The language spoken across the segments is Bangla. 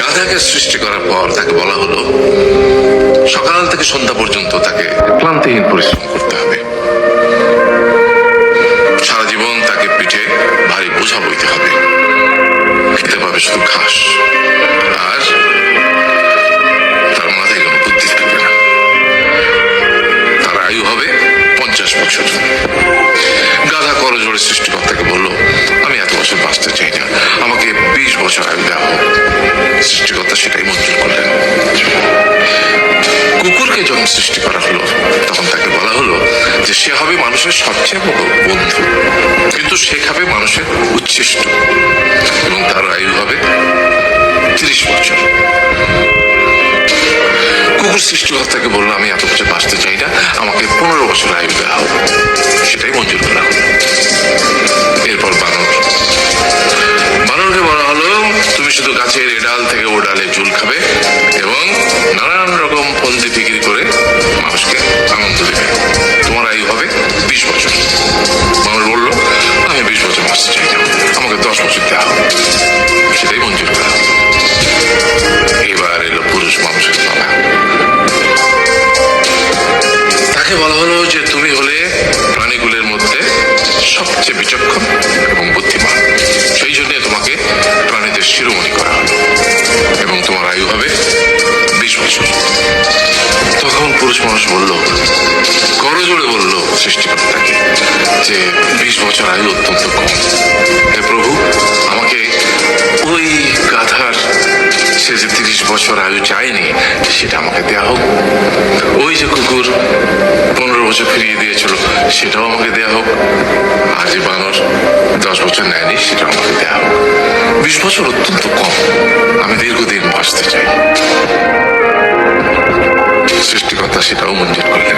গাধাকে সৃষ্টি করার পর তাকে বলা হলো সকাল থেকে সন্ধ্যা পর্যন্ত তাকে ক্লান্তিহীন পরিশ্রম করতে হবে। সারা জীবন তাকে পিঠে ভারী বোঝা বইতে হবে, খেতে পাবে শুধু ঘাস, আর তার মাথায় কোনো বুদ্ধি থাকবে না। তার আয়ু হবে 50 বছর। গাধা করজোড়ে সৃষ্টিকর্তাকে বলল, আমি এত বছর বাঁচতে চাই না, আমাকে 20 বছর আয়ু দেওয়া হোক। সৃষ্টিকর্তা সেটাই মঞ্জুর করলেন। কুকুরকে যখন সৃষ্টি করা হলো তখন তাকে বলা হলো যে সে হবে মানুষের সবচেয়ে বড় বন্ধু, কিন্তু সে খাবে মানুষের উচ্ছিষ্ট, এবং তার আয়ু হবে 30 বছর। কুকুর সৃষ্টিকর্তাকে বললো, আমি এত বছর বাঁচতে চাই না, আমাকে 15 বছর আয়ু দেওয়া হোক। সেটাই মঞ্জুর করা হলো। এরপর বানরকে বলা হলো, তুমি শুধু গাছের এ ডাল থেকে ও ডালে ঝুল খাবে এবং নানান রকম ফন্দি ফিকির করে মানুষকে আনন্দ দেবে। তোমার আয়ু হবে 20 বছর। বানর বলল, আমি 20 বছর বাঁচতে চাই না, আমাকে 10 বছর দেওয়া হবে। সেটাই মঞ্জুর করা হলো। এবার এলো পুরুষ মানুষের পালা। তাকে বলা হলো যে তুমি হলে প্রাণীগুলোর মধ্যে সবচেয়ে বিচক্ষণ এবং বুদ্ধিমান, সেই জন্য তোমাকে প্রাণীদের শিরোমণি করা হলো এবং তোমার আয়ু হবে 20 বছর। তখন পুরুষ মানুষ বলল, করজোড়ে বলল সৃষ্টিকর্তাকে যে 20 বছর আয়ু অত্যন্ত কম। হে প্রভু, আমাকে ওই গাধার সে যে 30 বছর আয়ু চায়নি সেটা আমাকে দেয়া হোক। ওই যে কুকুর 15 বছর ফিরিয়ে দিয়েছিল সেটাও আমাকে দেয়া হোক। আর যে বানর 10 বছর নেয়নি সেটাও আমাকে দেয়া হোক। 20 বছর অত্যন্ত কম, আমি দীর্ঘদিন বাঁচতে চাই। সৃষ্টিকর্তা সেটাও মঞ্জুর করলেন।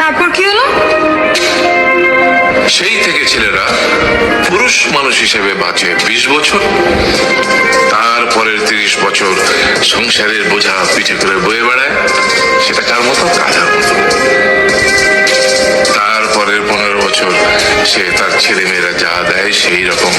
তারপর কি হলো? সেই থেকে ছেলেরা পুরুষ মানুষ হিসেবে বাঁচে 20 বছর, তারপরের 30 বছর সংসারের বোঝা পিঠে করে বয়ে বেড়ায়, সেটা কার মতো? গাধার মতো। তারপরের 15 বছর সে তার ছেলে মেয়েরা যা দেয় সেই রকম